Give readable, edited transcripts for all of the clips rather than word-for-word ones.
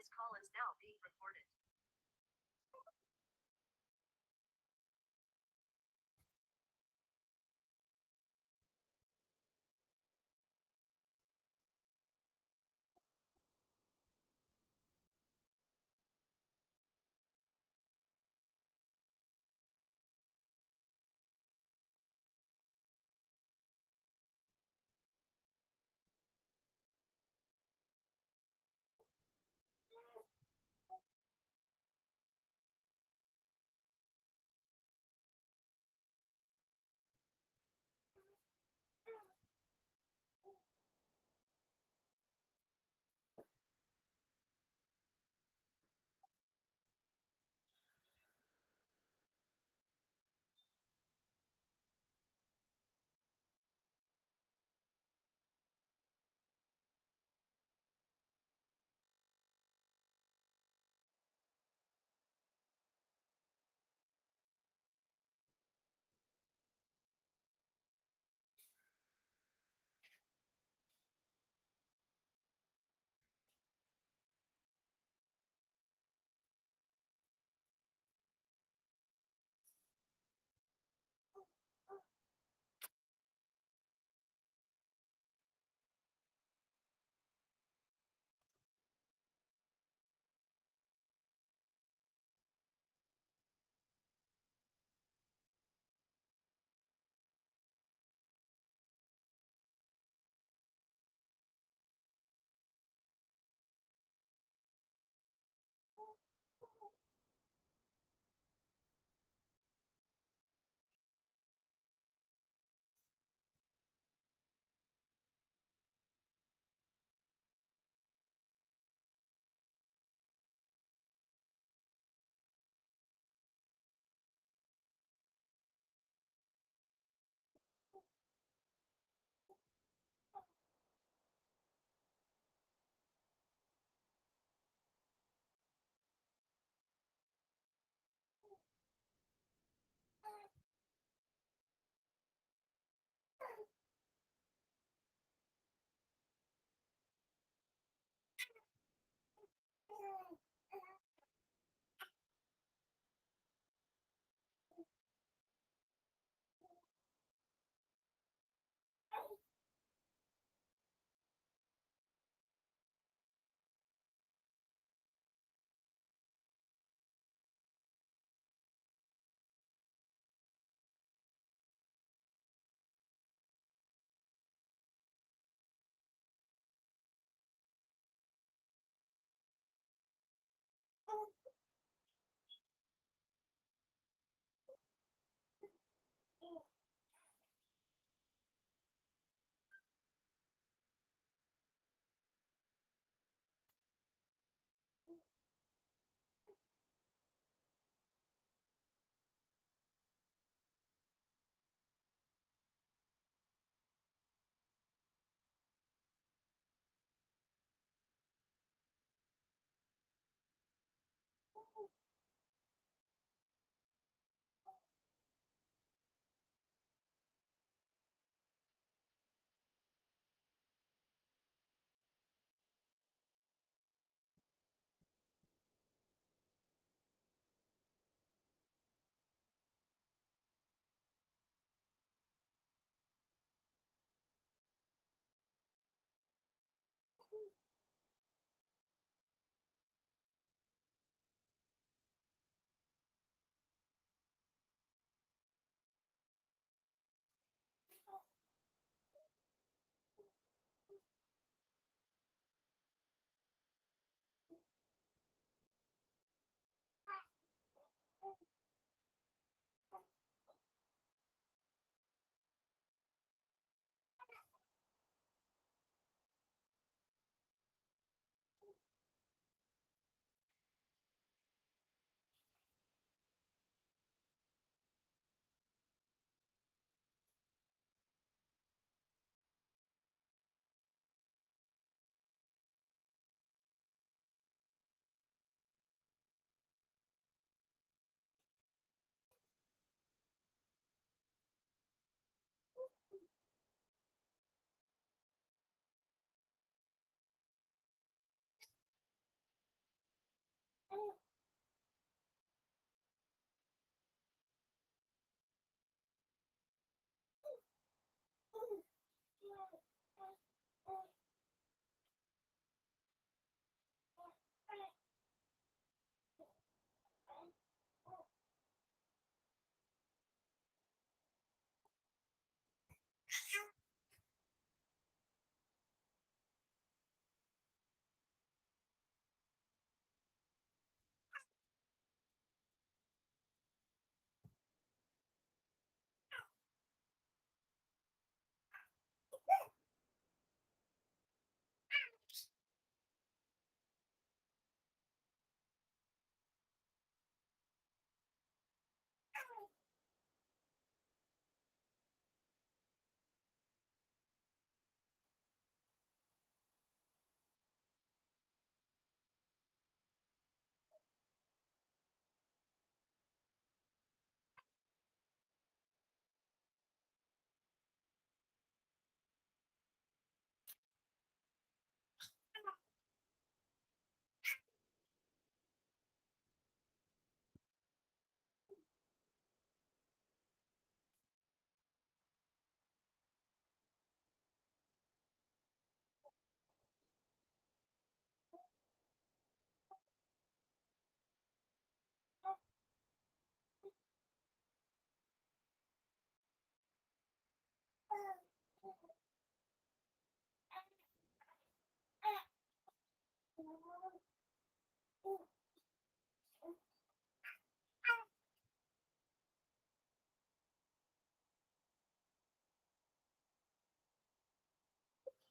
This call is now being recorded.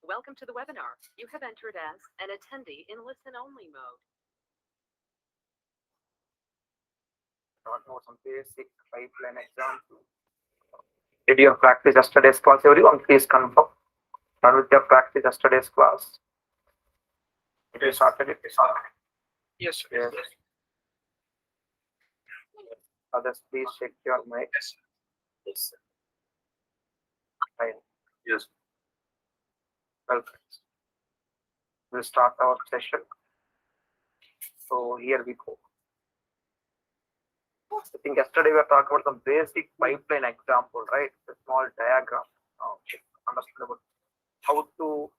Welcome to the webinar. You have entered as an attendee in listen-only mode. Talk about some basic pipeline example. Did you practice yesterday's class, everyone? Please confirm. Done with your practice yesterday's class? It is started. It is started. Yes, Yes. Others, please check your mic. yes, Fine. yes. Welcome. We'll start our session. So here we go. I think yesterday we were talking about some basic pipeline example, right? The small diagram. Understood about how to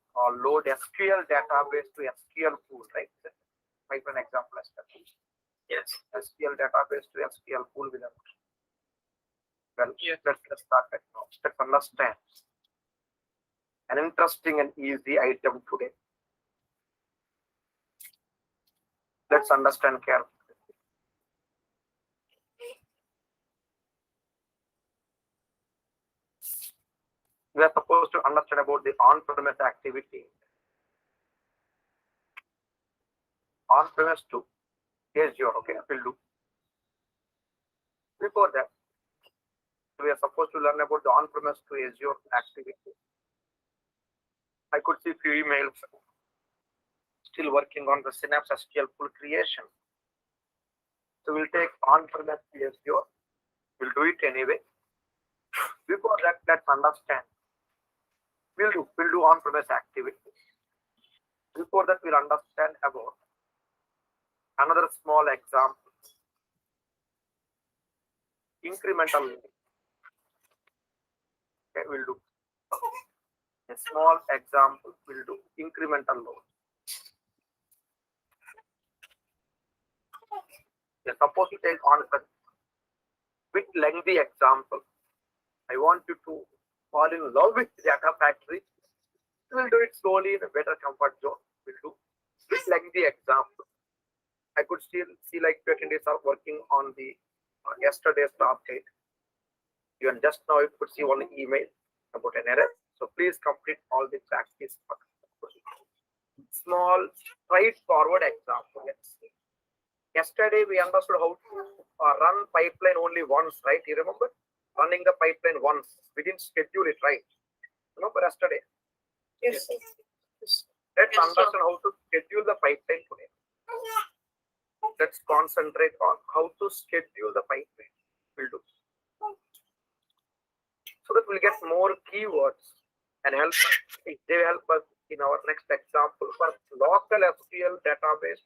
load SQL database to SQL pool, right? Pipeline example yesterday. Yes. SQL database to SQL pool with them. Well, Yeah. let's start that now. Let's understand an interesting and easy item today. Let's understand carefully. We are supposed to understand about the on-premise activity. On-premise to Azure, okay, will do. Before that, we are supposed to learn about the on-premise to Azure activity. I could see few emails still working on the Synapse SQL full creation. So we'll take on-premise to Azure. We'll do it anyway. Before that, let's understand. We'll do on-premise activity. Before that, we'll understand about another small example. Incremental load. Okay, we'll do a small example. We'll do incremental load. Suppose you take on a bit lengthy example. I want you to fall in love with data factory. We'll do it slowly in a better comfort zone. We'll do bit lengthy example. I could still see like 20 days are working on the yesterday's update. Even just now you could see one email about an error. So please complete all the practice. Small straightforward example. Let's see. Yesterday we understood how to run pipeline only once, right? You remember running the pipeline once. We didn't schedule it, right? Remember yesterday? Yes. Let's understand how to schedule the pipeline today. Let's concentrate on how to schedule the pipeline. We'll do. So that we'll get more keywords and help us. They help us in our next example for local SQL database.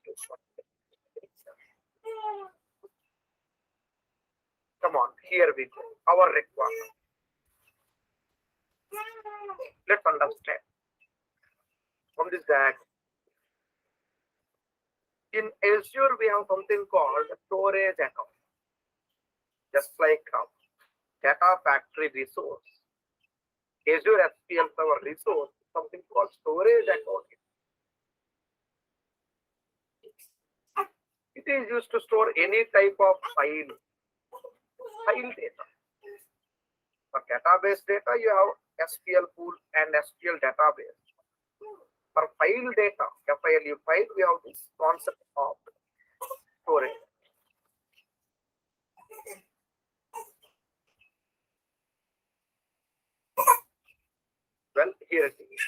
Come on, here we go. Our requirement. Let's understand. from this diagram. In Azure, we have something called storage account, just like data factory resource. Azure SQL Server resource, something called storage account. It is used to store any type of file data. For database data, you have SQL pool and SQL database. For file data, FILU file, we have this concept of storage. Well, here it is.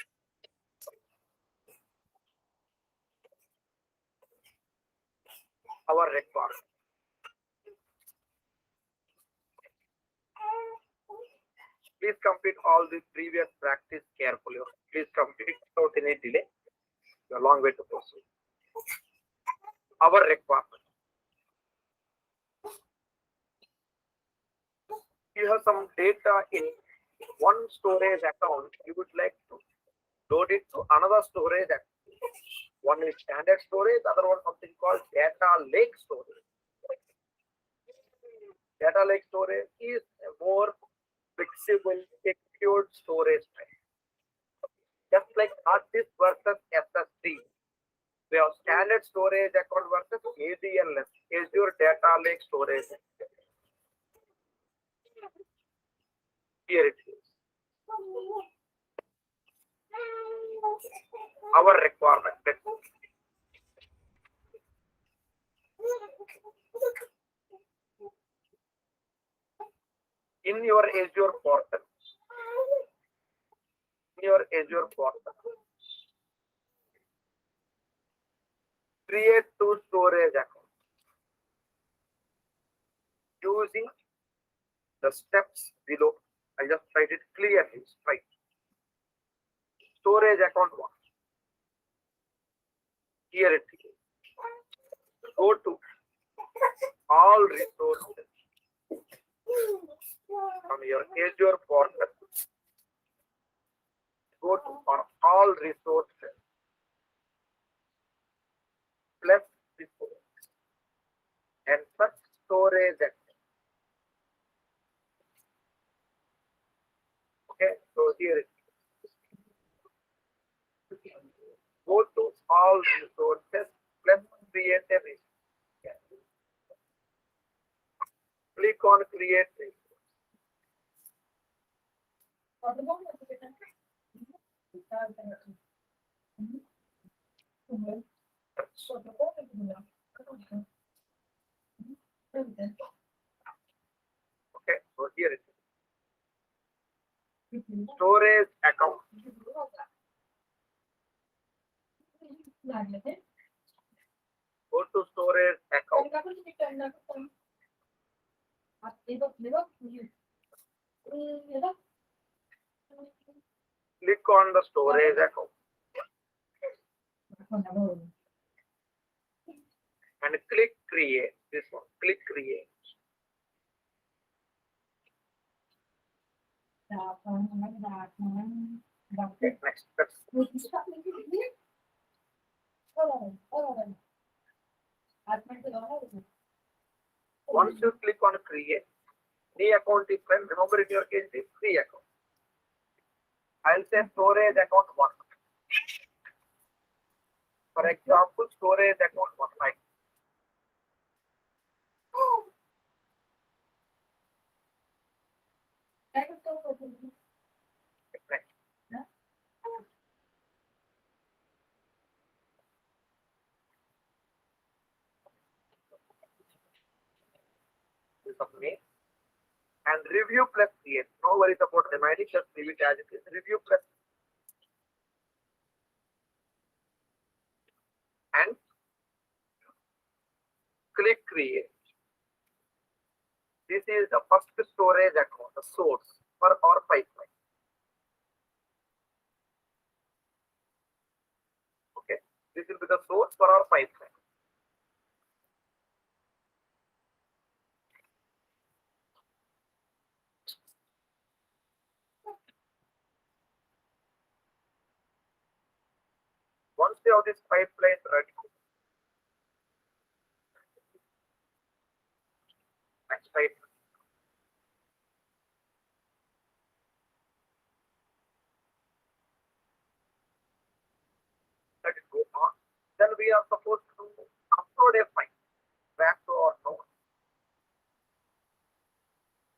Our requirement. Please complete all the previous practice carefully. Please complete without any delay. A long way to proceed. Our requirement. You have some data in one storage account. You would like to load it to another storage account. One is standard storage, other one something called data lake storage. Data lake storage is a more flexible, secured storage type. Just like hard disk versus SSD, we have standard storage account versus ADLS, Azure Data Lake Storage. Here it is. Our requirement. In your Azure portal, create two storage accounts using the steps below. I just write it clearly, straight. Storage account 1. Here it is. Go to all resources from your Azure portal. Go to all resources plus resource and search storage account. Okay, so here it is. Go to all resources plus create a resource. Click on create resource. Okay, so here it is. Storage account. Go to storage account. Click on the storage account and click create. This one, click create. Okay, next. Once you click on create, the account is when, remember in your case, it's free account. I'll say storage account 1. For example, storage account 1, right? This of me. And review plus create. No worries about reminding, just leave it as it is. Review plus and click create. This is the first storage account, the source for our pipeline. Okay, this will be the source for our pipeline. you have this pipeline ready, next slide. Let it go on. Then we are supposed to upload a file back to our node.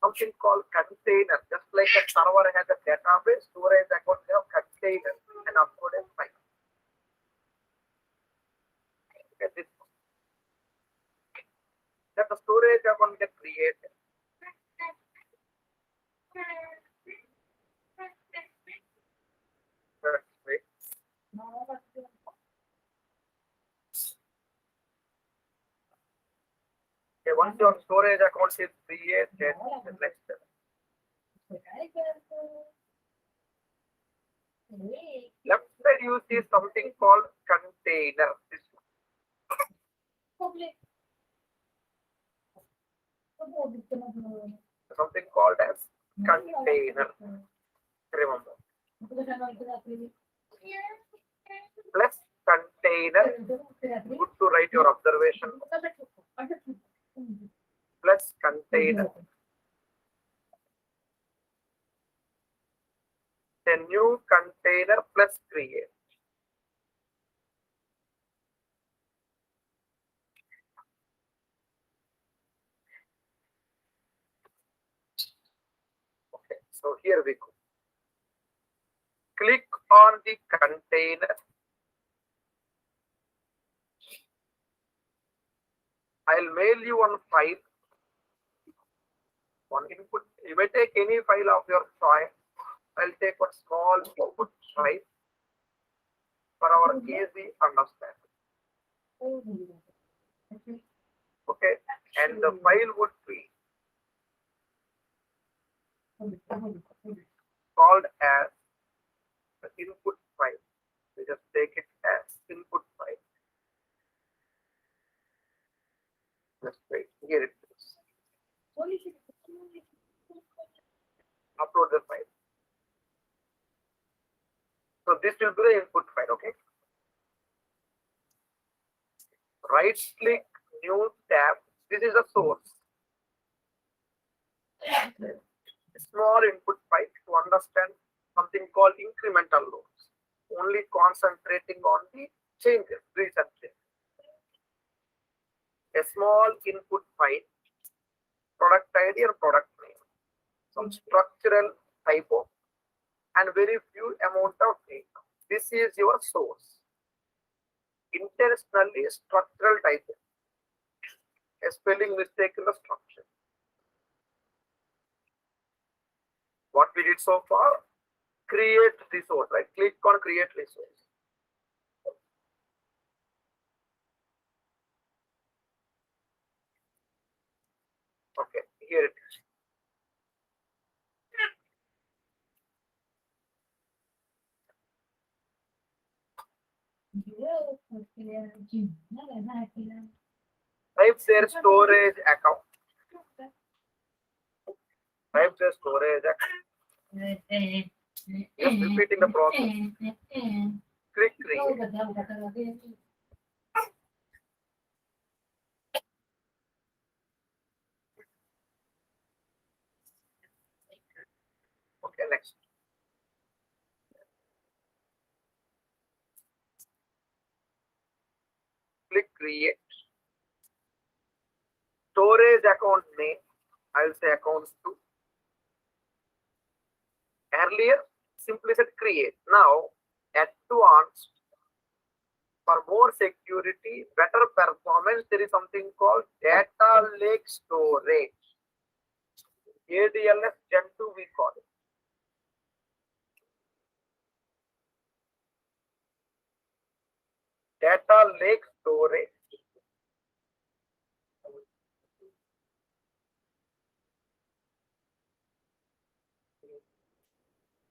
Something called container. Just like a server has a database, storage account have container and upload a file. Okay, this. Then the storage account get created. That's right. Okay, once your storage account is created, the next step. Left side you see something called container. This something called as container. Remember. Plus container. Good to write your observation. Plus container. A new container plus create. Okay, so here we go. Click on the container. I'll mail you one file. One input. You may take any file of your choice. I'll take one small input file for our easy understanding. Okay, and the file would be called as the input file. We just take it as input file. Just wait, here it is. Upload the file. So this will be the input file, okay? Right click, new tab. This is the source. A small input file to understand something called incremental loads. Only concentrating on the changes, recent changes. A small input file, product ID or product name, some structural typo, and very few amount of data. This is your source. Intentionally structural typing. A spelling mistake in the structure. What we did so far, create resource, right? Click on create resource. Okay, here it is. Type their storage account. Type their storage account. Just repeating the process. Click create. Okay, next. Click create. Storage account name. I'll say account 2. Earlier, simply said create. Now, advanced. For more security, better performance, there is something called data lake storage. ADLS Gen 2 we call it. Data lake storage.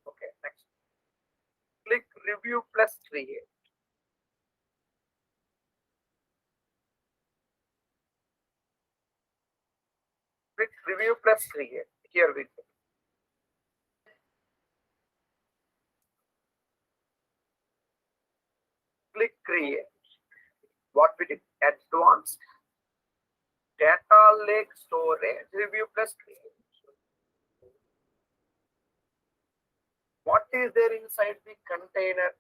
Okay, next. Click review plus create. Click review plus create. Here we go. Click create. What we did? Advanced data lake storage review plus create. What is there inside the container?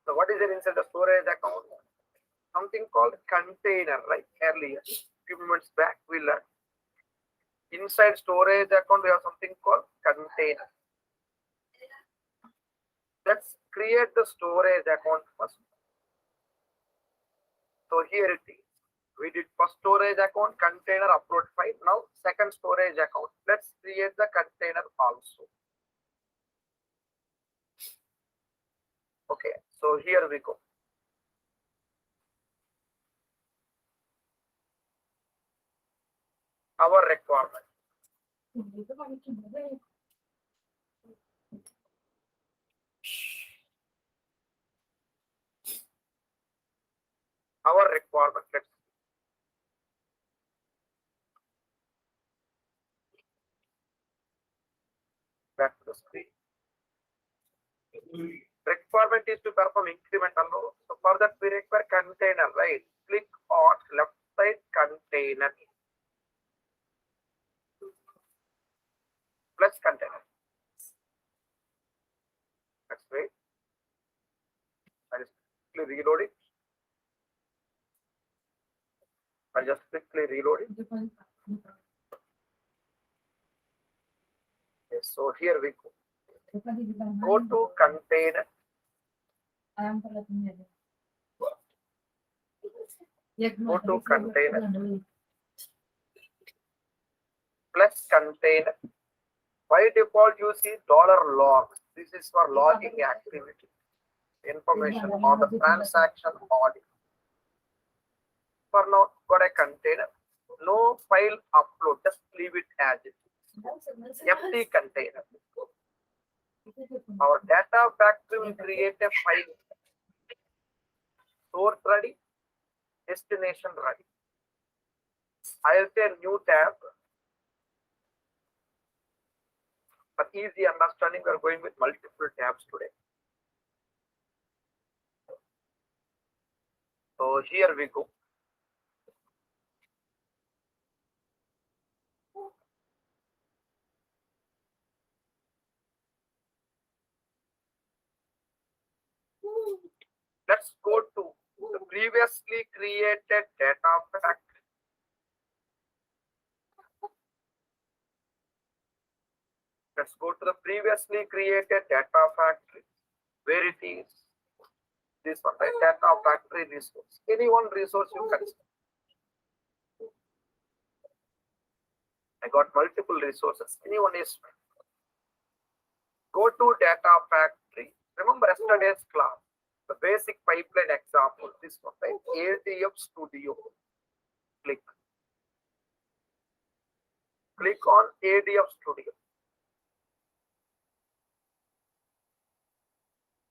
So what is there inside the storage account? Something called container, right? Earlier, few minutes back, we learned. Inside storage account, we have something called container. Let's create the storage account first. So here it is. We did first storage account, container, upload file. Now second storage account. Let's create the container also. Okay, so here we go. Our requirement. Our requirement. Let's back to the screen. Requirement is to perform incremental load. So for that we require container, right? Click on left side container plus container. That's great. I just quickly reload it. I just quickly reload it. Okay, so here we go. Go to container. Go to container plus container. By default, you see $log. This is for logging activity. Information on the transaction audit. For now, got a container. No file upload. Just leave it as it is. Empty container. Our data factory will create a file. Source ready. Destination ready. I'll say new tab. For easy understanding, we are going with multiple tabs today. So here we go. Let's go to the previously created data factory. Let's go to the previously created data factory. Where it is? This one, right? Data factory resource. Any one resource you consider. I got multiple resources. Any one is fine. Go to data factory. Remember yesterday's class, the basic pipeline example. This one, right? ADF Studio. Click. Click on ADF Studio.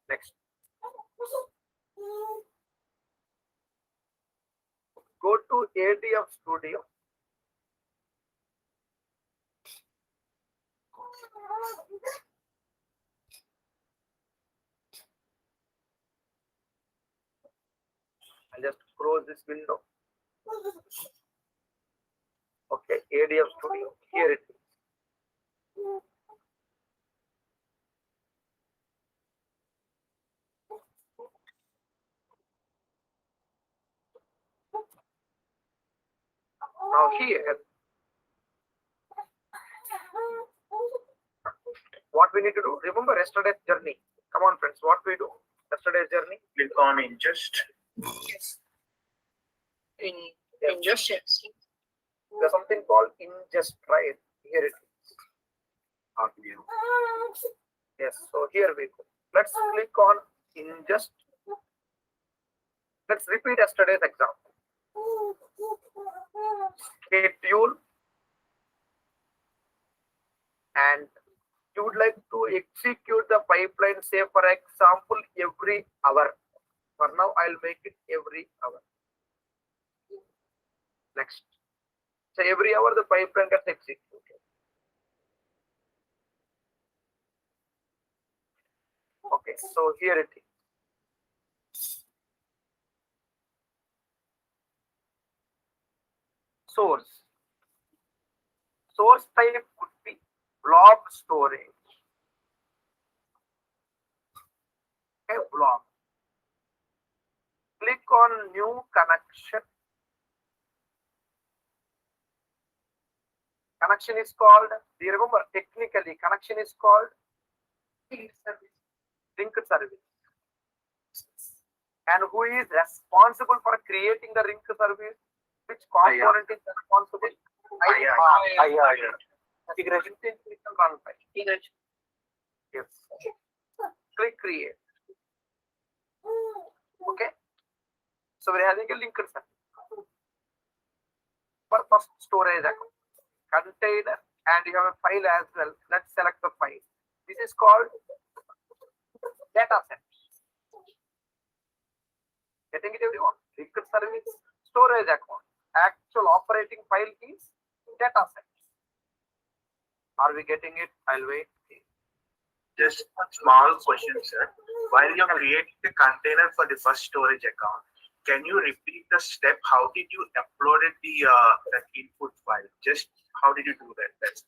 Next. Go to ADF Studio. I'll just close this window. Okay, ADF Studio. Here it is. Now here, what we need to do? Remember yesterday's journey. Come on, friends. What we do? Yesterday's journey. Click on ingest. Yes. Ingest, yes. There's something called ingest, right? Here it is. Yes. So here we go. Let's click on ingest. Let's repeat yesterday's example. Schedule, and you would like to execute the pipeline, say for example, every hour. For now, I'll make it every hour. Next. So every hour the pipeline gets executed. Okay, so here it is. source. Source type could be block storage. A block. Click on new connection. Connection is called, do you remember technically connection is called linked service. And who is responsible for creating the link service? Which component is responsible? Integration runtime. Yes. Click create. Okay. So we're having a linked service. For first storage account, container, and you have a file as well. Let's select the file. This is called data set. Getting it, everyone? Linked service, storage account. Actual operating file is data set. Are we getting it? I'll wait. Just a small question, sir. While you're creating the container for the first storage account, can you repeat the step? How did you upload the input file? Just how did you do that? That's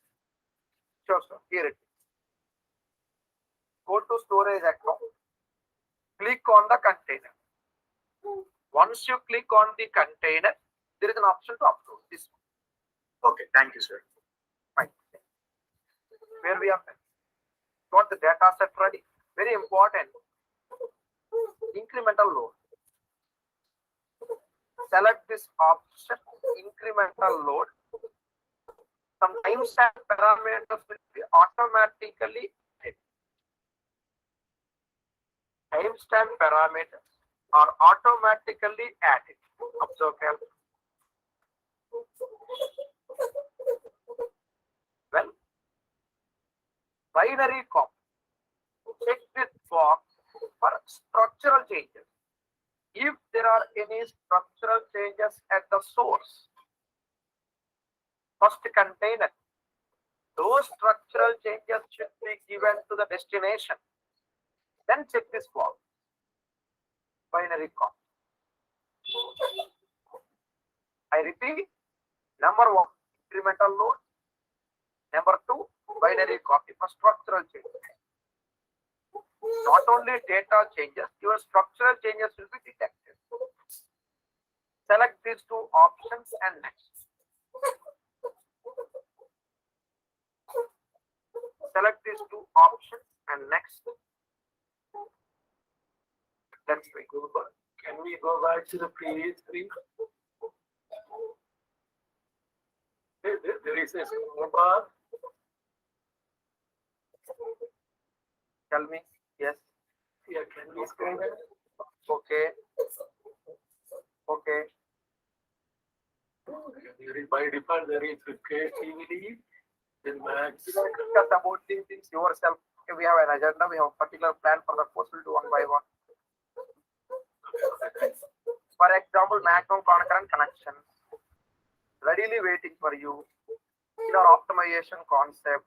Sure, sir. Here it is. Go to storage account. Click on the container. Once you click on the container, there is an option to upload this one. okay. Thank you, sir. Fine. Where we are got the data set ready. Very important. Incremental load. Select this option, incremental load. Some timestamp parameters will be automatically added. Timestamp parameters are automatically added. Observe carefully. Well, binary copy. Check this box for structural changes. If there are any structural changes at the source, first container, those structural changes should be given to the destination. Then check this box. Binary copy. I repeat, number one, incremental load. Number two, binary copy for structural changes. Not only data changes, your structural changes will be detected. Select these two options and next. Select these two options and next. Let's go back. Can we go back to the previous screen? There is a scroll bar. Tell me. Yes. Yeah, can we scroll there? Okay. Okay. There is by default there is creativity, then max. You can discuss about these things yourself. Okay, we have an agenda, we have a particular plan for the course, we'll do one by one. For example, maximum concurrent connection. Readily waiting for you. In our optimization concept,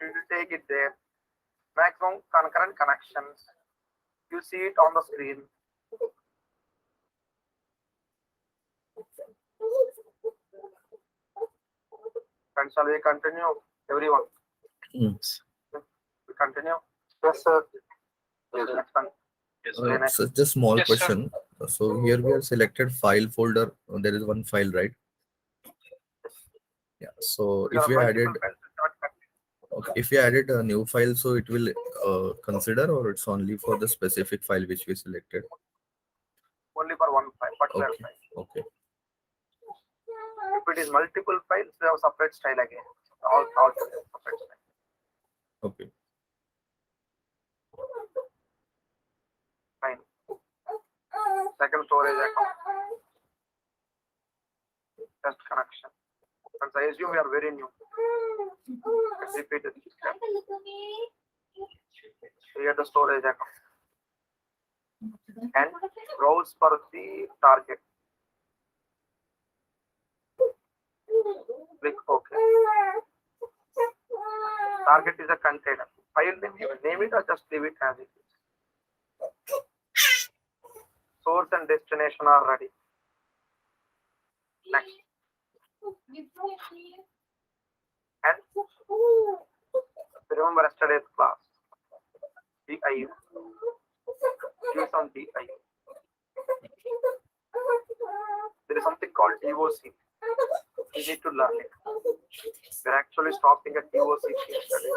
we will take it there. Maximum concurrent connections. You see it on the screen. And shall we continue? Everyone. Yes. We continue. Yes, sir. Next one. So just small Yes, sir. question. So here we have selected file folder. There is one file, right? Yeah. So There if are we added, multiple files, not continuous. okay, if we added a new file, so it will consider, or it's only for the specific file which we selected? Only for one file, particular Okay. file. Okay. If it is multiple files, we have separate style again. All together, separate style. Okay. Fine. Second storage account. Test connection. Since I assume we are very new. Let's repeat it. Create the storage account. And browse for the target. Click OK. Target is a container. File name, you name it or just leave it as it is. Source and destination are ready. Next. And remember yesterday's class, DIU. Give some DIU. There is something called DOC. You need to learn it. We're actually stopping at DOC yesterday.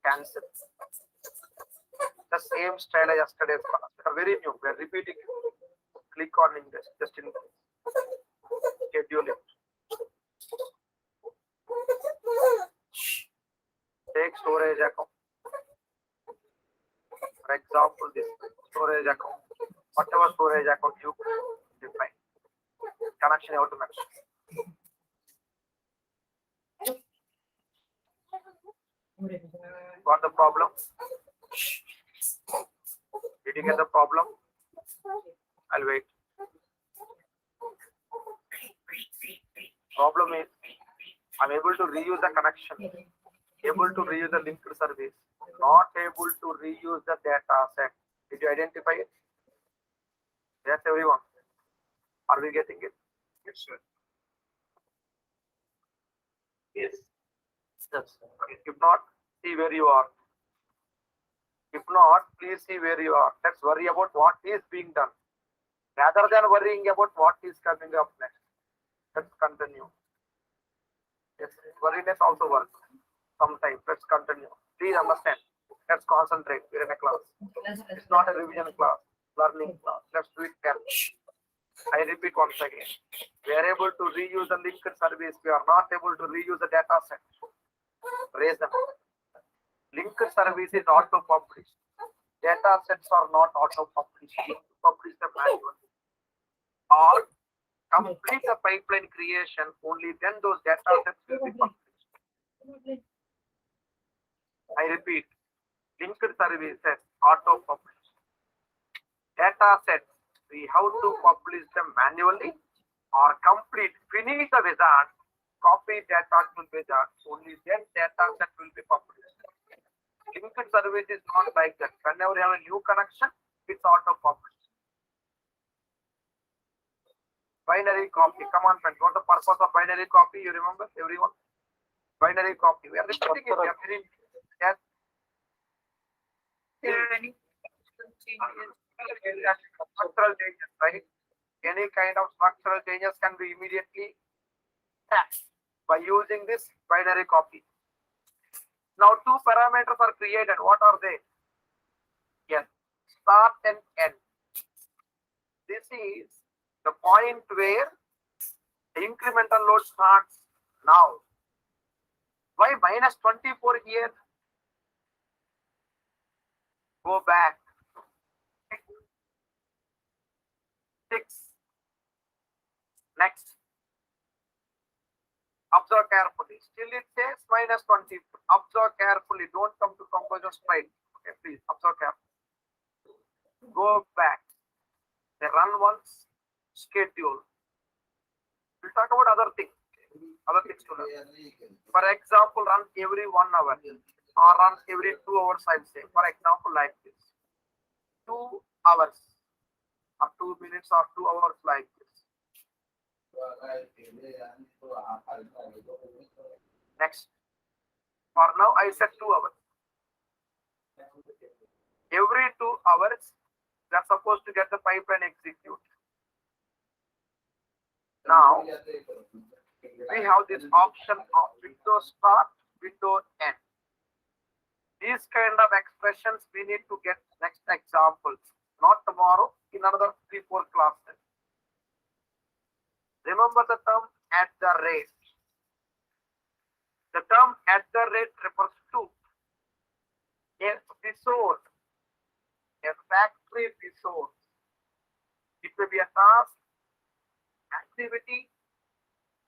Cancel. The same style as yesterday's class. They are very new. We are repeating it. Click on English. Just in schedule it. Take storage account. For example, this storage account. Whatever storage account you define. Connection how to match. Got the problem? Did you get the problem? I'll wait. Problem is, I'm able to reuse the connection, able to reuse the linked service, not able to reuse the data set. Did you identify it? Yes, everyone. Are we getting it? Yes, sir. Yes. Yes. Okay. If not, see where you are. If not, please see where you are. Let's worry about what is being done rather than worrying about what is coming up next. Let's continue. Yes, worriness also works sometimes. Let's continue. Please understand. Let's concentrate. We're in a class. It's not a revision class, learning class. Let's do it carefully. I repeat once again. We are able to reuse the linked service. We are not able to reuse the data set. Raise them. Linked service is auto-published. Data sets are not auto-published. You publish them manually. Or complete the pipeline creation, only then those data sets will be published. I repeat, linked services auto-published. Data sets, we have to publish them manually or complete, finish the wizard, copy data to wizard, only then data set will be published. Linked service is not like that. Whenever you have a new connection, it's auto-published. Binary copy. Come on, friends. What's the purpose of binary copy? You remember, everyone? Binary copy. We are repeating it. We are very, yes. Structural changes, right? Any kind of structural changes can be immediately taxed by using this binary copy. Now, two parameters are created. What are they? Yes, start and end. This is the point where the incremental load starts now. Why minus 24 here? Go back. 6. Next. Observe carefully. Still it says minus 20. Observe carefully. Don't come to composure straight. Okay, please observe carefully. Go back. They run once. Schedule. We'll talk about other things. Other things to learn. For example, run every 1 hour or run every 2 hours, I'll say. For example, like this. 2 hours or 2 minutes or 2 hours like this. Next. For now, I said 2 hours. Every 2 hours, they are supposed to get the pipeline execute. Now, we have this option of window start, window end. These kind of expressions we need to get next examples. Not tomorrow, in another 3-4 classes. Remember the term at the rate. The term at the rate refers to a resource, a factory resource. It may be a task, activity,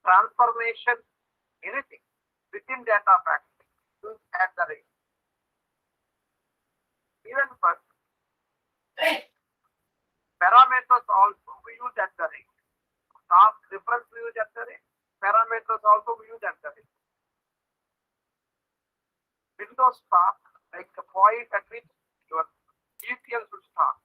transformation, anything within data factory. Use at the rate. Even for parameters also we use at the rate. Task reference we use at the rate. Parameters also we use at the rate. Windows start like the point at which your ETL should start.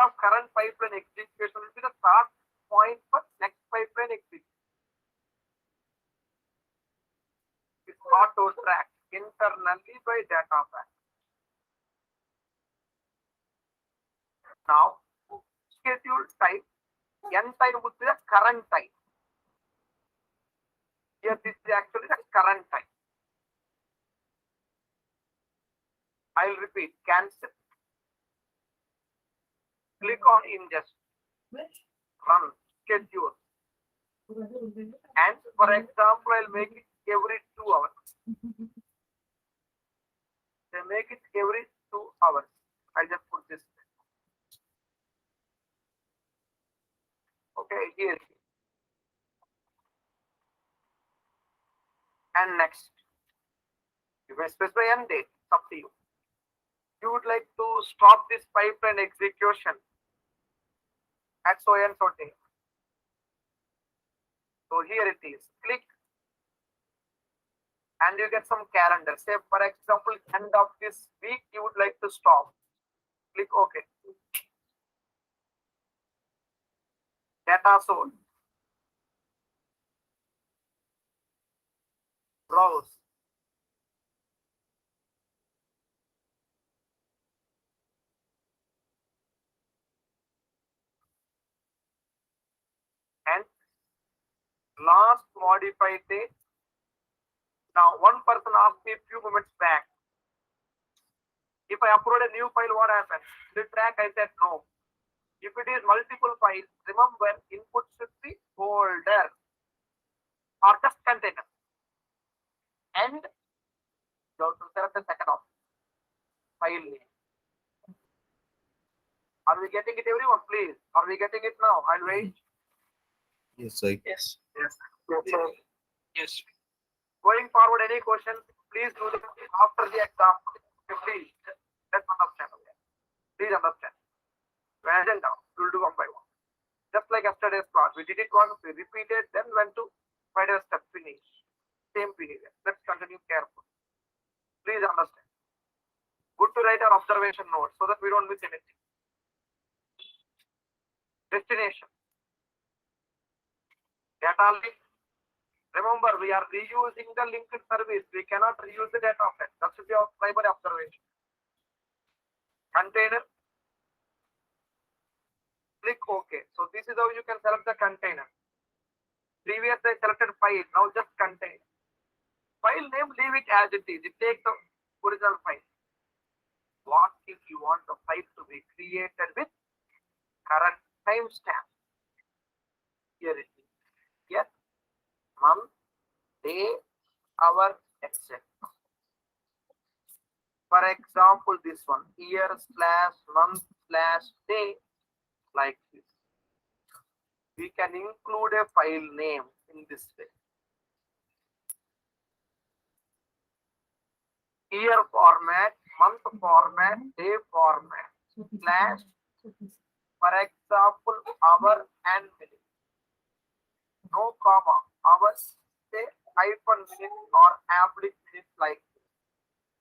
of current pipeline execution will be the start point for next pipeline execution. It's auto tracked internally by data pack. Now, schedule type, n time would be the current time. Here, this is actually the current time. I'll repeat, cancel. Click on ingest, run, schedule. And for example, I'll make it every 2 hours. They make it every 2 hours. I'll just put this. Okay, here. And next. You may specify end date, it's up to you. You would like to stop this pipeline execution at so and so day. So here it is. Click and you get some calendar. Say for example, end of this week you would like to stop. Click OK. Data source. Browse. And last modified date. Now, one person asked me a few moments back, if I upload a new file, what happens? The track, I said no. If it is multiple files, remember input should be folder or just container. And you have to select the second option, file name. Are we getting it, everyone? Please. Are we getting it now? I'll wait. Yes, I. Yes. Yes. Yes. Going forward, any questions? Please do them after the example. Please, let's understand. Okay. Please understand. Agenda, we'll do one by one. Just like yesterday's class, we did it once, we repeated, then went to final step finish. Same behavior. Let's continue carefully. Please understand. Good to write our observation notes so that we don't miss anything. Destination. Data link. Remember, we are reusing the linked service. We cannot reuse the data set. That should be our primary observation. Container. Click OK. So this is how you can select the container. Previously I selected file. Now just container. File name, leave it as it is. It takes the original file. What if you want the file to be created with current timestamp? Here it is. Yes. Month, day, hour, etc. For example, this one, year/month/day, like this. We can include a file name in this way. Year format, month format, day format, slash, for example, hour and minute. No comma, hours, say hyphen minute or oblique minute like this.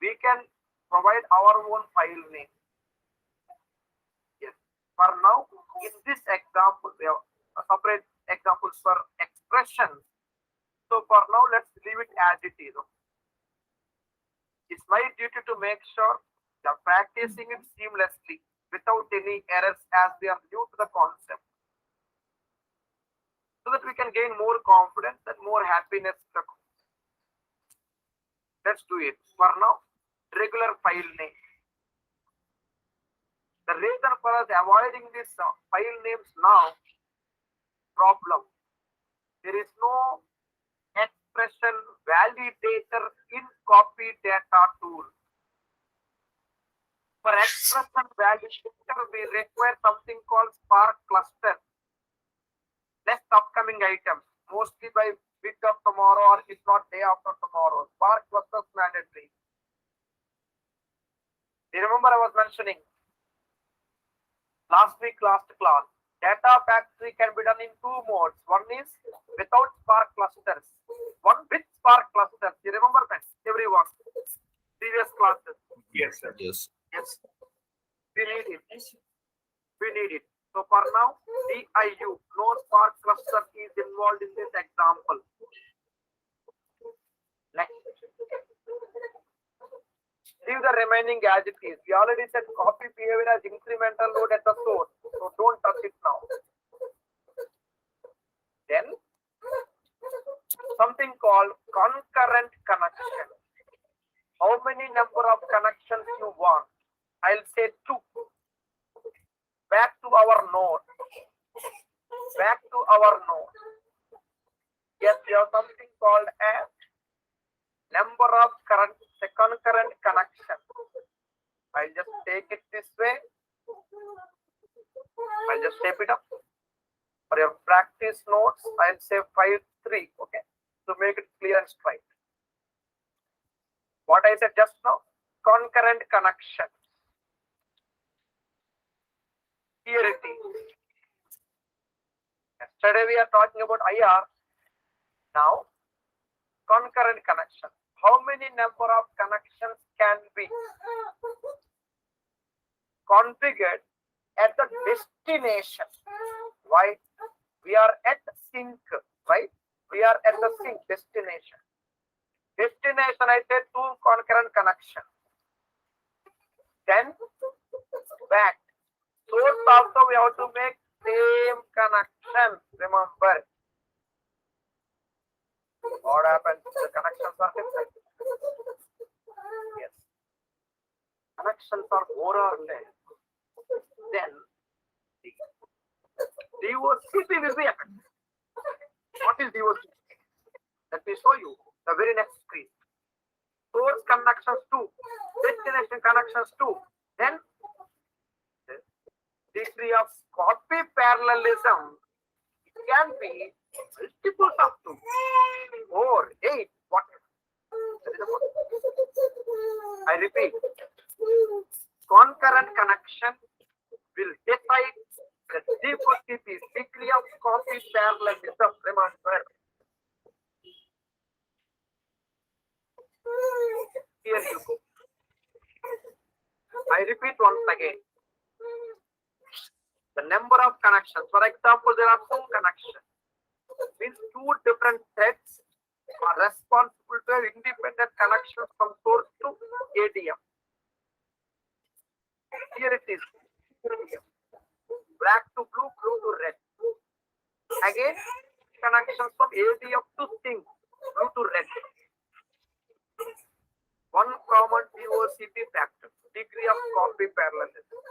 We can provide our own file name. Yes. For now, in this example, we have separate examples for expressions. So for now, let's leave it as it is. It's my duty to make sure they are practicing it seamlessly without any errors as they are new to the concept, so that we can gain more confidence and more happiness. Let's do it. For now, regular file name. The reason for us avoiding this file names now, problem. There is no expression validator in copy data tool. For expression validator, we require something called Spark cluster. Next upcoming items, mostly by week of tomorrow or if not day after tomorrow. Spark clusters mandatory. You remember I was mentioning last class, data factory can be done in 2 modes. One is without Spark clusters. One with Spark clusters. You remember that? Everyone. Previous classes. Yes, sir. Yes. Yes. We need it. We need it. Leave the remaining as it is. We already said copy behavior as incremental load at the source, so don't touch it now. Then something called concurrent connection. How many number of connections you want? I'll say 2. Back to our node. Back to our node. Yes, we have something called as number of concurrent connections. I'll just take it this way. I'll just shape it up. For your practice notes, I'll say 5, 3. Okay, to make it clear and straight. What I said just now, concurrent connection. Here it is. Yesterday we are talking about IR. Now, concurrent connection. How many number of connections can be configured at the destination? Why? We are at sync, right? We are at the sync destination. Destination, I said 2 concurrent connections. Then back. Source also we have to make same connection. Remember. What happens? The connections are different. Yes. Connections are more or less. Then DOCP will be affected. What is DOCP? Let me show you the very next screen. Source connections 2, destination connections 2. Then degree of copy parallelism, it can be multiples of 2 or 8, whatever. I repeat, concurrent connection will decide the degree of copy parallelism. Remember. Here you go. I repeat once again. The number of connections. For example, there are 2 connections. Means 2 different threads are responsible to independent connections from source to ADM. Here it is. Black to blue, blue to red. Again, connections from ADM to sync, blue to red. One common DOCP factor, degree of copy parallelism.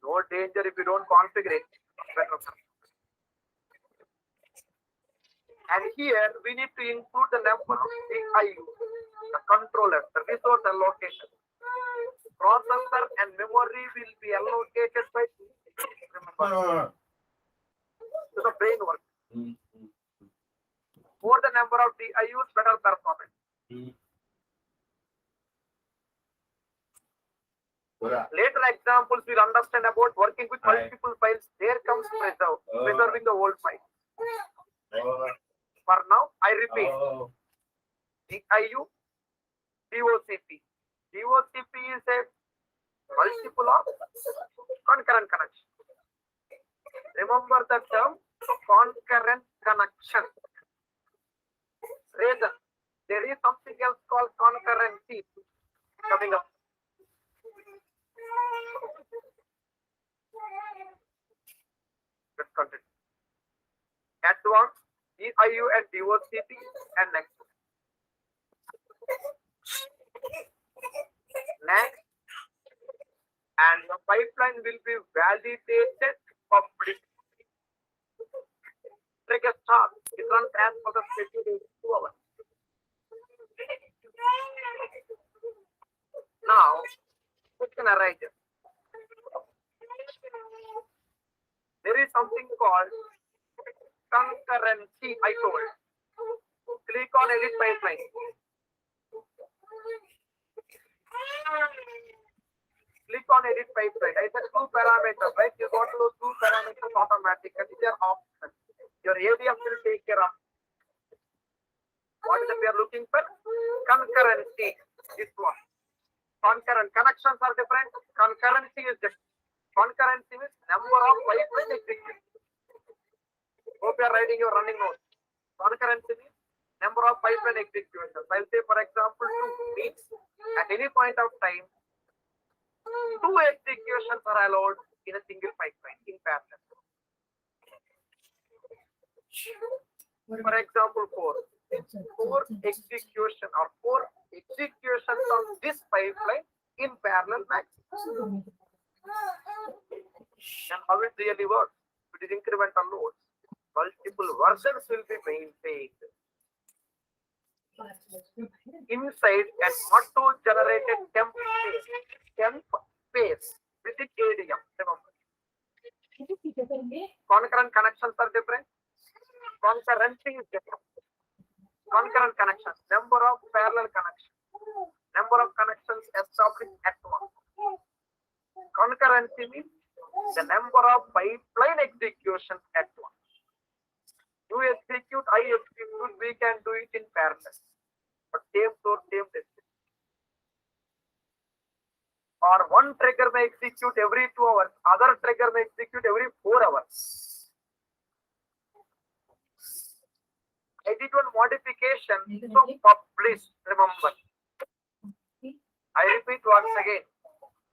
No danger if you don't configure it. And here we need to include the number of DIU, the controller, the resource allocation. Processor and memory will be allocated by the brain work. More the number of DIUs, better performance. Later examples will understand about working with multiple files. There comes preserving the old file. For now, I repeat. DIU, DOCP. DOCP is a multiple of concurrent connection. Remember the term concurrent connection. Rather, there is something else called concurrency coming up. Let's continue. Advanced DIU and DOCP and next. Next, and the pipeline will be validated publicly. Take a start. It runs as for the schedule is 2 hours. Now, question arises. There is something called concurrency, I told. Click on edit pipeline. Click on edit pipeline. I said 2 parameters, right? You got those 2 parameters automatically. They are options. Your ADF will take care of. What is it we are looking for? Concurrency. This one. Concurrent connections are different. Concurrency is different. Concurrency means number of pipeline execution. Hope you are writing your running notes. Concurrency means number of pipeline executions. I'll say, for example, 2 means at any point of time, 2 executions are allowed in a single pipeline in parallel. For example, 4 execution or 4 executions of this pipeline in parallel maximum. And how it really works? It is incremental loads. Multiple versions will be maintained inside an auto-generated temp space within ADM. Remember, concurrent connections are different. Concurrency is different. Concurrent connections, number of parallel connections, number of connections established at once. Concurrency means the number of pipeline executions at once. You execute, I execute, we can do it in parallel. But same source, same destination. Or one trigger may execute every 2 hours, other trigger may execute every 4 hours. I did one modification, so published, remember. I repeat once again,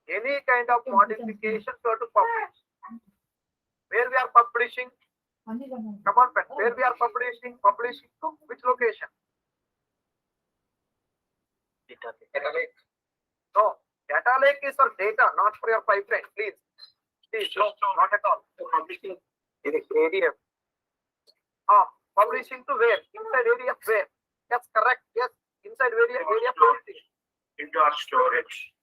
any kind of modification so to publish. Where we are publishing? Come on, friends. Where we are publishing? Publishing to which location? Data lake. No, data lake is for data, not for your pipeline. Please, no, not at all. Publishing in ADF. Publishing to where? Inside ADF where? Yes, correct. Yes, inside ADF. Into our storage.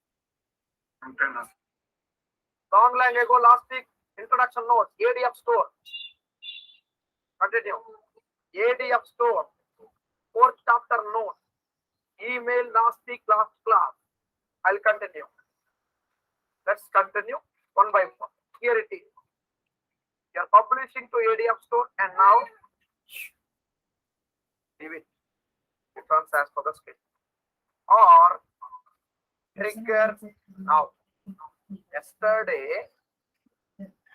Long ago, last week, introduction notes, ADF store. Continue. ADF store. 4th chapter notes. Email last week, last class. I'll continue. Let's continue one by one. Here it is. You are publishing to ADF store and now leave it. It runs as per the script. Or trigger now. Yesterday,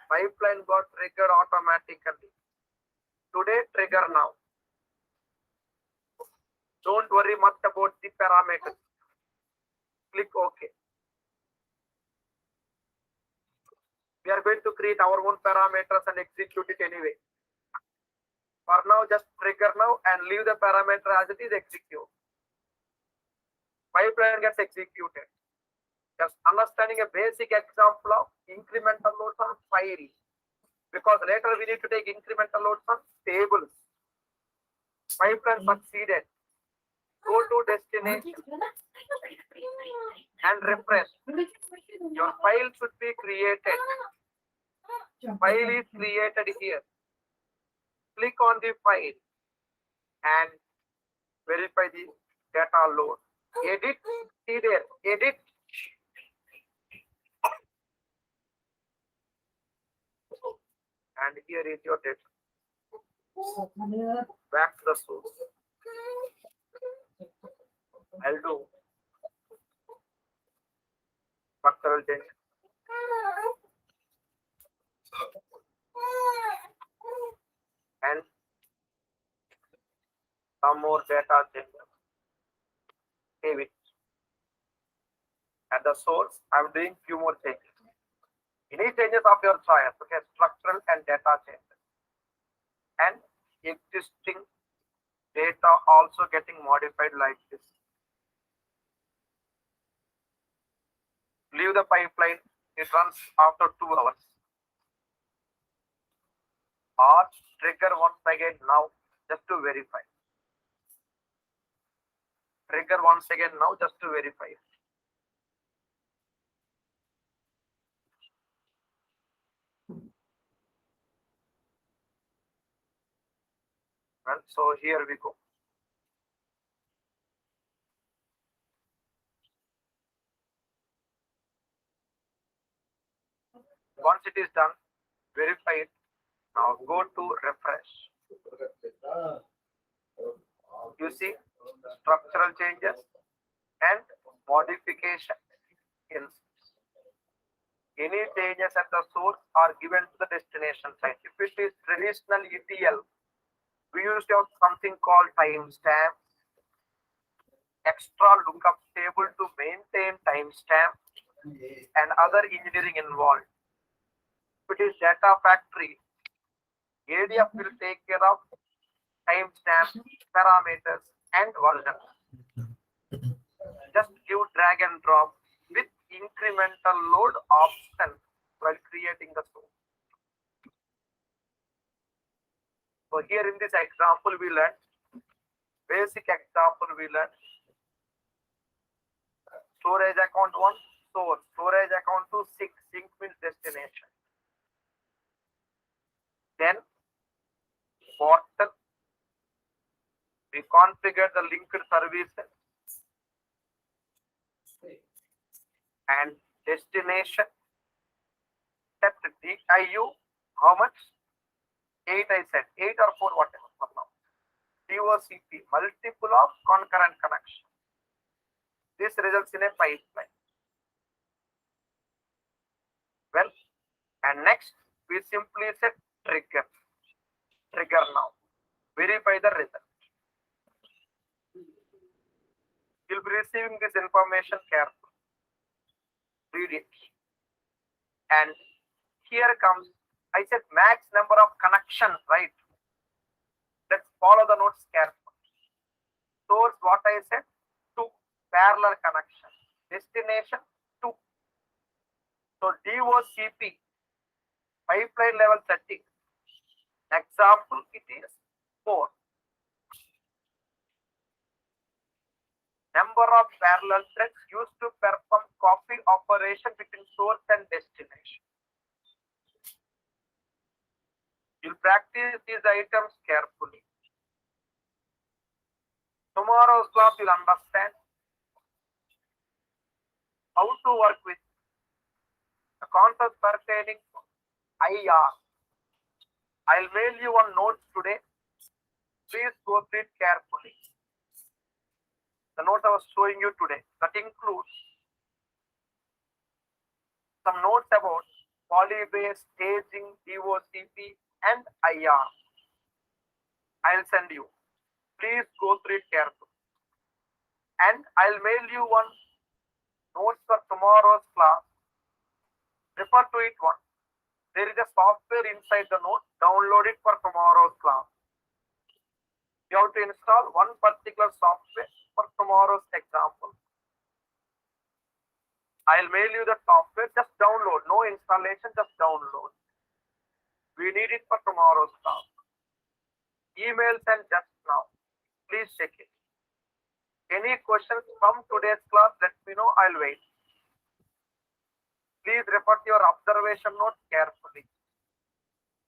pipeline got triggered automatically. Today, trigger now. Don't worry much about the parameters. Click OK. We are going to create our own parameters and execute it anyway. For now, just trigger now and leave the parameter as it is, execute. Pipeline gets executed. Just understanding a basic example of incremental loads on files. Because later we need to take incremental loads on tables. Pipeline succeeded. Go to destination and refresh. Your file should be created. File is created here. Click on the file and verify the data load. Edit, see there, edit. And here is your data. Back to the source. I'll do structural change. And some more data changes. Save it. At the source, I'm doing few more changes. Any changes of your choice, okay, structural and data changes. And existing data also getting modified like this. Leave the pipeline, it runs after 2 hours. Or trigger once again now, just to verify. Trigger once again now, just to verify. Well, so here we go. Once it is done, verify it. Now go to refresh. You see structural changes and modification. Any changes at the source are given to the destination site. If it is traditional ETL, We used to have something called timestamp, extra lookup table to maintain timestamp, and other engineering involved. If it is data factory, ADF will take care of timestamp, parameters, and version. Just give drag and drop with incremental load option while creating the source. So here in this example we learned, basic example we learned, storage account 1, source, storage account 2, sync means destination. Then portal, we configure the linked services and destination. Set DIU, how much? 8 I said, 8 or 4, whatever for now. DOCP, multiple of concurrent connection. This results in a pipeline. Well, and next we simply set trigger. Trigger now. Verify the result. You'll be receiving this information carefully. Read it. And here comes, I said max number of connections, right? Let's follow the notes carefully. Source, what I said, 2 parallel connections. Destination, 2. So DOCP, pipeline level setting. Example, it is 4. Number of parallel threads used to perform copy operation between source and destination. You'll practice these items carefully. Tomorrow's class you'll understand how to work with the concepts pertaining to IR. I'll mail you one note today. Please go through it carefully. The note I was showing you today, that includes some notes about polybase, staging, DOCP, and IR. I'll send you. Please go through it carefully. And I'll mail you one notes for tomorrow's class. Refer to it once. There is a software inside the note. Download it for tomorrow's class. You have to install one particular software for tomorrow's example. I'll mail you the software. Just download. No installation, just download. We need it for tomorrow's class. Email sent just now. Please check it. Any questions from today's class, let me know. I'll wait. Please refer to your observation notes carefully.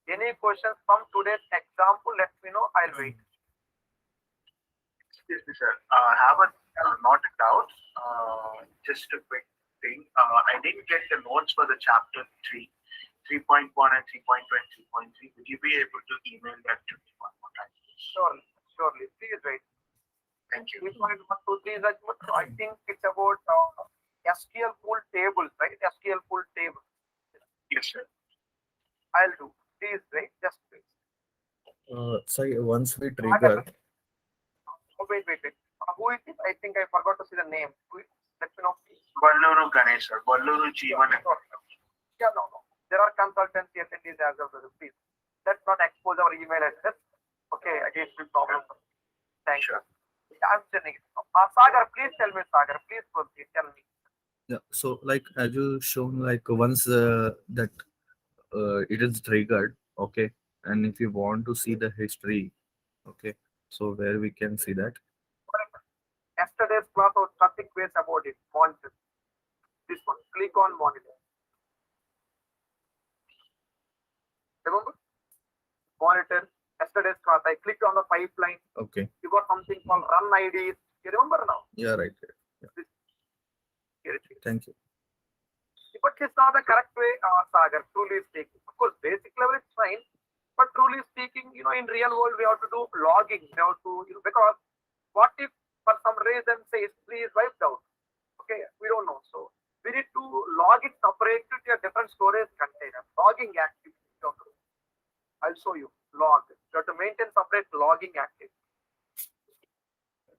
Any questions from today's example, let me know. I'll wait. Excuse me, sir. I have not a doubt. Just a quick thing. I didn't get the notes for the chapter 3, 3.1 and 3.1, 3.3. Would you be able to email that to me one more time? Surely, surely. Please wait. Thank you. 3.1 to 3 is I think it's about SQL pool tables, right? SQL pool table. Yes, sir. I'll do. Please wait. Just wait. Sorry, once we trigger, Oh, wait. Who is it? I think I forgot to see the name. Let me know, please. Balluru Ganesh, sir. Balluru Jeevan. Yeah, no. There are consultancy attendees as well. Please. Let's not expose our email address. Okay, against the problem. Thank you. I'm sending it. Sagar, please tell me, Sagar. Please proceed. Tell me. yeah. So like as you shown, like once that it is triggered, okay, and if you want to see the history, okay, so where we can see that. Yesterday's class was nothing ways about it. Monitor. This one. Click on monitor. Remember? Monitor. Yesterday's class. I clicked on the pipeline. Okay. You got something called run IDs. You remember now? Yeah, right. Yeah. Here it is. Thank you. But it's not the correct way, Sagar, truly speaking. Of course, basic level is fine. But truly speaking, in real world, we have to do logging. We have to, because what if for some reason say history is wiped out? Okay, we don't know. So we need to log it separately to a different storage container. Logging activity. I'll show you. log. You have to maintain separate logging activity.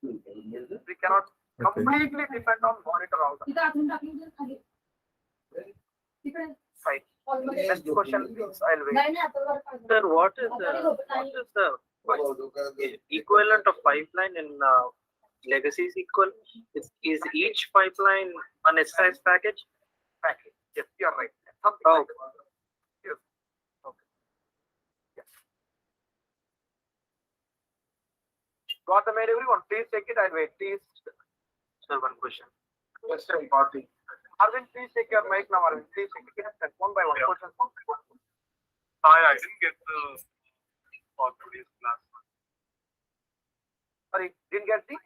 We cannot completely depend on monitor all the time. Fine. Next question, please. I'll wait. Sir, what is the equivalent of pipeline in legacy SQL? Is each pipeline an SSIS package? Package. Yes, you are right. Something Oh. like that. Yes. Okay. Yes. Got the mail, everyone? Please take it. I'll wait. Please. Sir, one question. Yes, sir, got it. Arvind, please take your mic now. Arvind, please take it. Yes, one by one. Yeah. Questions. I didn't get the for today's class. Sorry, didn't get the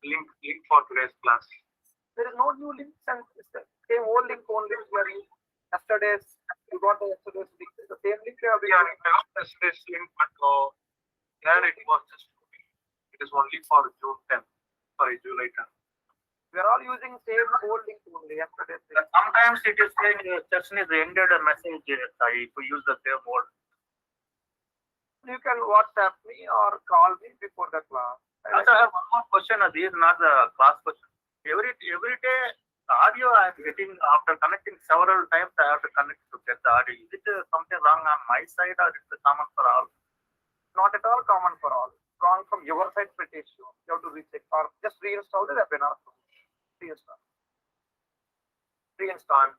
Link for today's class. there is no new link and it's the same old link only we are using. Yesterday's you got the yesterday's link. It's the same link you have been Yeah, using. I got yesterday's link, but there it was just it is only for June 10th. Sorry, July 10th. We are all using same old link only yesterday's link. Sometimes it is saying session is ended a message. If we use the same word. You can WhatsApp me or call me before the class. Also, I have one more question. This is not the class question. Every day, the audio I am getting after connecting several times, I have to connect to get the audio. Is it something wrong on my side or is it common for all? Not at all common for all. Wrong from your side, pretty sure. You have to recheck or just reinstall the webinar. Reinstall. Reinstall.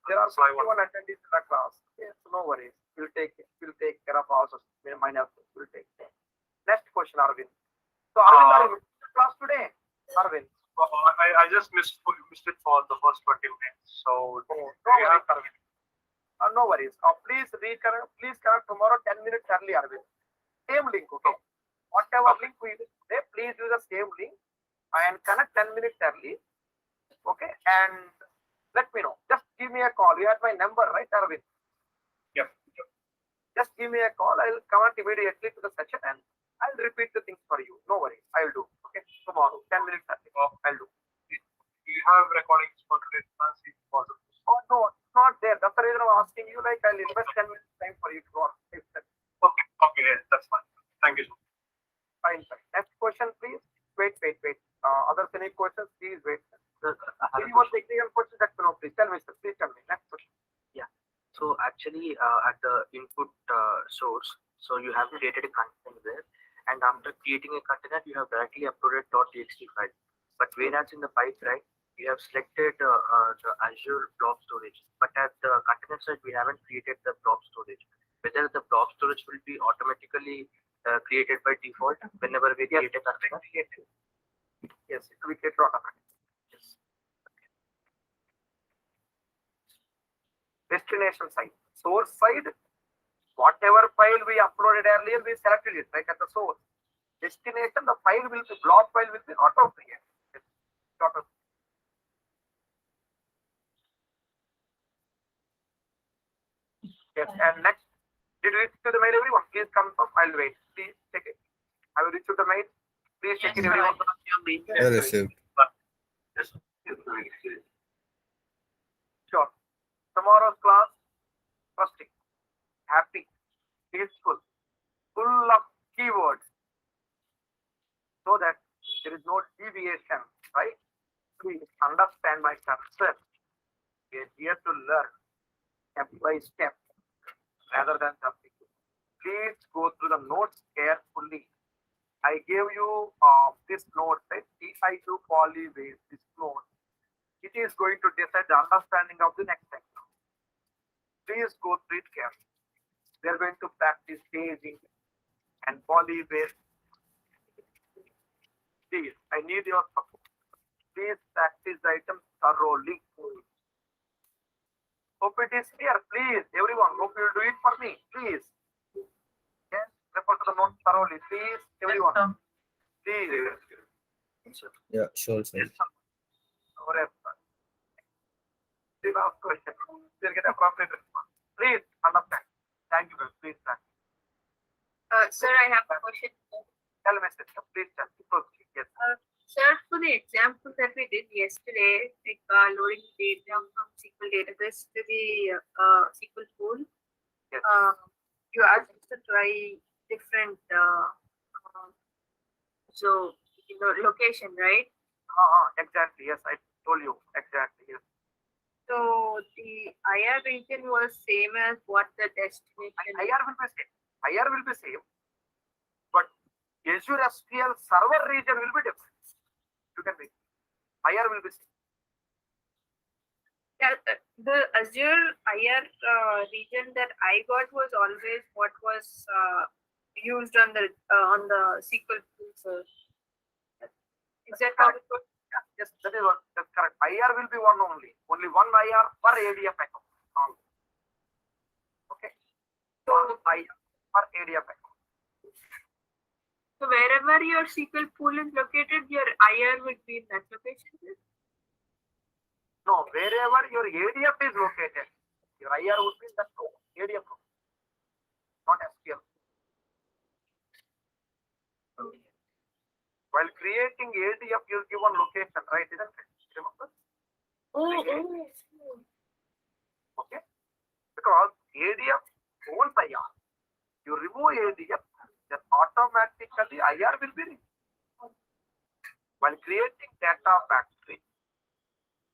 There are 51 attendees in the class. Yes, no worries. We'll take care of all such minor things. We'll take care. Next question, Arvind. So Arvind, are you in the class today? Arvind. I just missed it for the first 20 minutes. So No worries, Arvind. No worries. Please reconnect. Please connect tomorrow 10 minutes early, Arvind. Same link, okay? Whatever link we use today, please use the same link and connect 10 minutes early. Okay? And let me know. Just give me a call. You have my number, right, Arvind? Yep. Just give me a call. I'll comment immediately to the session and I'll repeat the things for you. No worries. I'll do. Okay? Tomorrow, 10 minutes early. I'll do. you have recordings for today's class if possible. Oh, no, not there. That's the reason I'm asking you. Like, I'll invest 10 minutes time for you to work. Okay, yeah, that's fine. Thank you. Fine, fine. Next question, please. Wait. Others, any questions? Please wait. Any more technical questions? That no, please tell me, sir. Please tell me. Next question. So actually, at the input source, so you have created a container there, and after creating a container, you have directly uploaded .txt file. But whereas in the pipe, right, we have selected the Azure blob storage, but at the container side, we haven't created the blob storage. Whether the blob storage will be automatically created by default whenever we create a container? Yes, it will be created automatically. Yes. Destination side, source side, whatever file we uploaded earlier, we selected it right at the source. Destination, the file will be blob file will be auto created. Yes, and next, did we receive the mail, everyone? Please confirm. I'll wait. Please check it. Have you received the mail? Please check it, everyone. I received. Sure. Tomorrow's class, trusting, happy, peaceful, full of keywords, so that there is no deviation, right? Please understand my concept. We are here to learn step by step rather than something. Please go through the notes carefully. I gave you this note, right? TI2 polybase, this note. It is going to decide the understanding of the next exam. Please go through it carefully. We are going to practice staging and polybase. Please, I need your support. Please practice the items thoroughly. Hope it is clear. Please, everyone, hope you will do it for me. Please. Yes, refer to the notes thoroughly. Please, everyone. Please. Yeah, sure, sir. The last question. We'll get appropriate response. Please understand. Thank you, please. Sir, I have a question. Tell me, sister. Please tell me. Proceed. Yes. Sir, for the example that we did yesterday, like loading data from SQL database to the SQL pool, Yes. you asked us to try different so location, right? Exactly. Yes, I told you exactly. Yes. So the IR region was same as what the destination. IR will be same. IR will be same, but Azure SQL server region will be different. You can make IR will be same. Yeah, the Azure IR region that I got was always what was used on the SQL server. Is that how it was? Yes, that is what that's correct. IR will be one only. Only one IR per ADF account. Only. Okay. One IR per ADF account. So wherever your SQL pool is located, your IR would be in that location. No, wherever your ADF is located, your IR would be in that ADF row, not SQL. While creating ADF, you give one location, right? Isn't it? Remember? Oh. Okay. Because ADF owns IR. You remove ADF, then automatically IR will be removed. While creating data factory,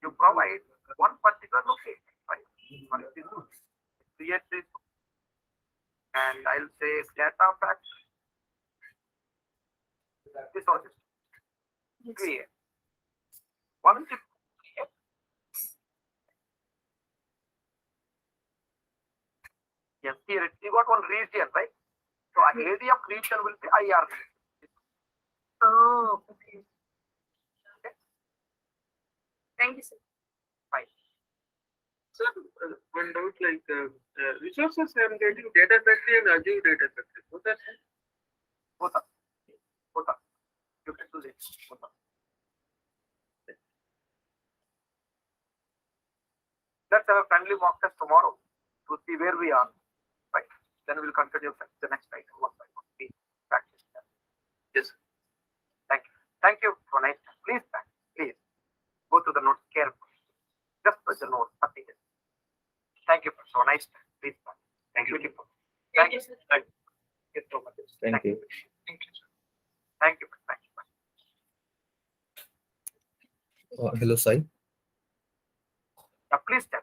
you provide one particular location, right? For example, create this, and I'll say data factory. This all is create. Once you create, yes, here you got one region, right? So ADF region will be IR region. Oh, okay. Thank you, sir. Fine. Sir, one doubt like resources I am getting data factory and Azure data factory. Both are same? Both are. Both are. You can do this. Both are. Let's have a friendly mock test tomorrow to see where we are. Right. Then we'll continue the next item one by one. Please practice that. Yes. Thank you. Thank you for nice time. Please practice. Please go to the notes carefully. Just put the notes. Nothing else. Thank you for so nice time. Please practice. Thank you. Beautiful. Thank you. Thank you so much. Thank you. Thank you. Thank you. Thank you. Hello, Sai. Please tell.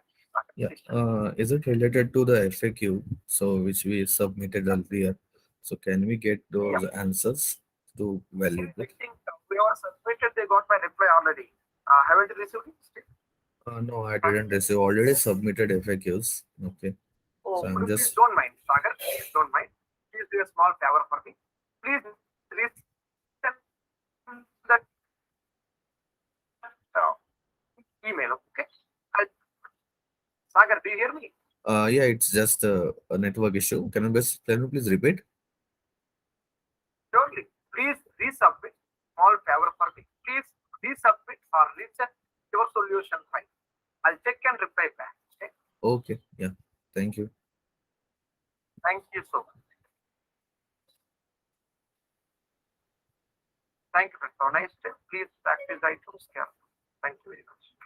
Yeah. Is it related to the FAQ? So which we submitted earlier. So can we get those answers to validate? I think we are submitted. They got my reply already. Haven't you received it? No, I didn't receive. Already submitted FAQs. Okay. Oh, So I'm please just don't mind, Sagar. Please don't mind. Please do a small favor for me. Please send that email. Okay. Sagar, do you hear me? yeah, it's just a network issue. Can you please repeat? Surely. Please resubmit. Small favor for me. Please resubmit or reset your solution file. I'll check and reply back. Okay. Okay. Yeah. Thank you. Thank you so much. Thank you. Have a nice day. Please practice items carefully. Thank you very much.